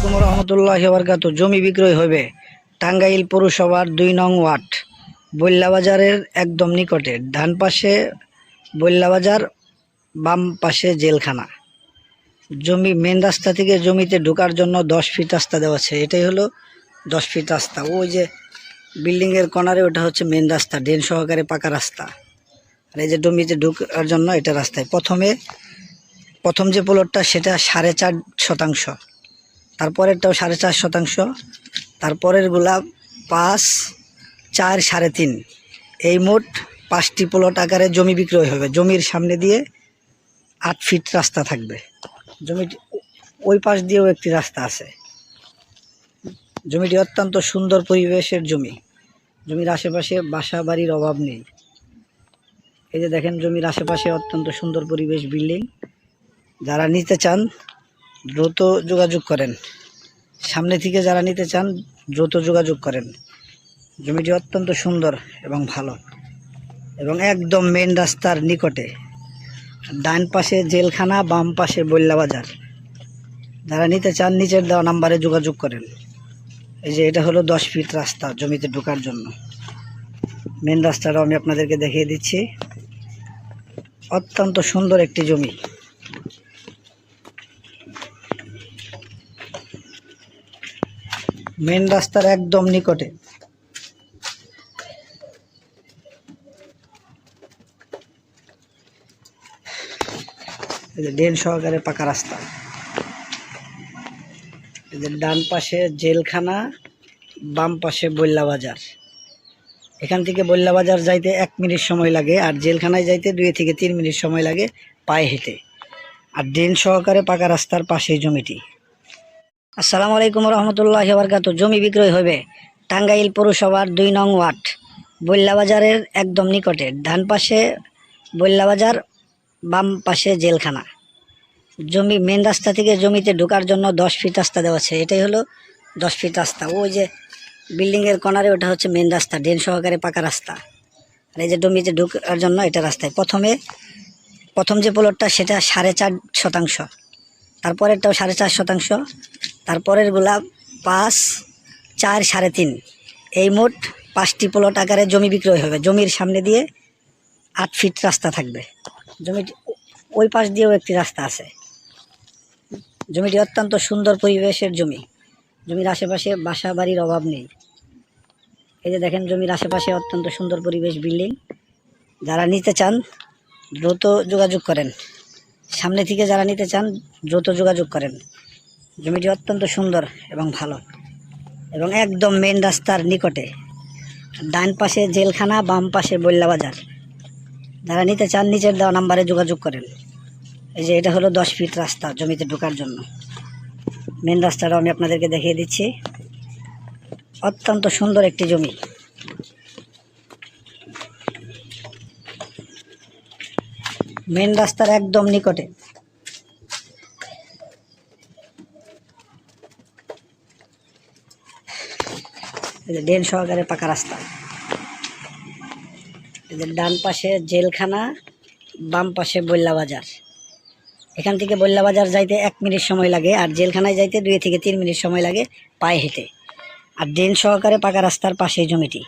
আলাইকুম রহমতুল্লাহি ওয়া বারাকাতুহু। জমি বিক্রয় হবে টাঙ্গাইল পৌরসভার ২ নং ওয়ার্ড বল্লা বাজারের একদম নিকটে। ডান পাশে বল্লা বাজার, বাম পাশে জেলখানা। জমি মেন রাস্তা থেকে জমিতে ঢোকার জন্য ১০ ফিট রাস্তা দেওয়া আছে। এটাই হলো ১০ ফিট রাস্তা। ওই যে বিল্ডিংয়ের কর্নারে ওটা হচ্ছে মেন রাস্তা, ড্রেন সহকারে পাকা রাস্তা। আর এই যে জমিতে ঢোকার জন্য এটা রাস্তায় প্রথম যে প্লটটা সেটা ৪.৫ শতাংশ, তারপরেরটাও ৪.৫ শতাংশ, তারপরের গুলা ৫, ৪, ৩.৫। এই মোট ৫টি প্লট আকারে জমি বিক্রয় হবে। জমির সামনে দিয়ে ৮ ফিট রাস্তা থাকবে। জমিটি ওই পাশ দিয়েও একটি রাস্তা আছে। জমিটি অত্যন্ত সুন্দর পরিবেশের জমি। জমির আশেপাশে বাসা বাড়ির অভাব নেই। এই যে দেখেন, জমির আশেপাশে অত্যন্ত সুন্দর পরিবেশ, বিল্ডিং। যারা নিতে চান দ্রুত যোগাযোগ করেন। সামনে থেকে যারা নিতে চান দ্রুত যোগাযোগ করেন। জমিটি অত্যন্ত সুন্দর এবং ভালো, এবং একদম মেন রাস্তার নিকটে। ডান পাশে জেলখানা, বাম পাশে বল্লা বাজার। যারা নিতে চান নিচের দেওয়া নাম্বারে যোগাযোগ করেন। এই যে এটা হলো ১০ ফিট রাস্তা জমিতে ঢোকার জন্য। মেন রাস্তাটাও আমি আপনাদেরকে দেখিয়ে দিচ্ছি। অত্যন্ত সুন্দর একটি জমি। মেন রাস্তার একদম নিকটে। এই যে ড্রেন সহকারে পাকা রাস্তা। এই যে ডান পাশে জেলখানা, বাম পাশে বল্লা বাজার। এখান থেকে বল্লা বাজার যাইতে ১ মিনিট সময় লাগে, আর জেলখানায় যাইতে ২ থেকে ৩ মিনিট সময় লাগে পায়ে হেঁটে। আর ড্রেন সহকারে পাকা রাস্তার পাশেই জমিটি। আসসালামু আলাইকুম রহমতুল্লাহি ওয়া বারাকাতুহু। জমি বিক্রয় হবে টাঙ্গাইল পৌরসভার ২ নং ওয়ার্ড বল্লা বাজারের একদম নিকটে। ডান পাশে বল্লা বাজার, বাম পাশে জেলখানা। জমি মেন রাস্তা থেকে জমিতে ঢোকার জন্য ১০ ফিট রাস্তা দেওয়া আছে। এটাই হলো ১০ ফিট রাস্তা। ওই যে বিল্ডিংয়ের কর্নারে ওটা হচ্ছে মেন রাস্তা, ড্রেন সহকারে পাকা রাস্তা। আর এই যে জমিতে ঢোকার জন্য এটা রাস্তায় প্রথম যে প্লটটা সেটা ৪.৫ শতাংশ, তারপরেরটাও ৪.৫ শতাংশ, তারপরের গুলা ৫, ৪, ৩.৫। এই মোট ৫টি প্লট আকারে জমি বিক্রয় হবে। জমির সামনে দিয়ে ৮ ফিট রাস্তা থাকবে। জমিটি ওই পাশ দিয়েও একটি রাস্তা আছে। জমিটি অত্যন্ত সুন্দর পরিবেশের জমি। জমির আশেপাশে বাসা বাড়ির অভাব নেই। এই যে দেখেন, জমির আশেপাশে অত্যন্ত সুন্দর পরিবেশ, বিল্ডিং। যারা নিতে চান দ্রুত যোগাযোগ করেন। সামনে থেকে যারা নিতে চান দ্রুত যোগাযোগ করেন। জমিটি অত্যন্ত সুন্দর এবং ভালো, এবং একদম মেন রাস্তার নিকটে। ডান পাশে জেলখানা, বাম পাশে বল্লা বাজার। যারা নিতে চান নিচের দেওয়া নাম্বারে যোগাযোগ করেন। এই যে এটা হলো ১০ ফিট রাস্তা জমিতে ঢোকার জন্য। মেন রাস্তাটাও আমি আপনাদেরকে দেখিয়ে দিচ্ছি। অত্যন্ত সুন্দর একটি জমি। মেন রাস্তার একদম নিকটে। এই যে ড্রেন সহকারে পাকা রাস্তা। এই যে ডান পাশে জেলখানা, বাম পাশে বল্লা বাজার। এখান থেকে বল্লা বাজার যাইতে ১ মিনিট সময় লাগে, আর জেলখানায় যাইতে ২ থেকে ৩ মিনিট সময় লাগে পায়ে হেঁটে। আর ড্রেন সহকারে পাকা রাস্তার পাশেই জমিটি।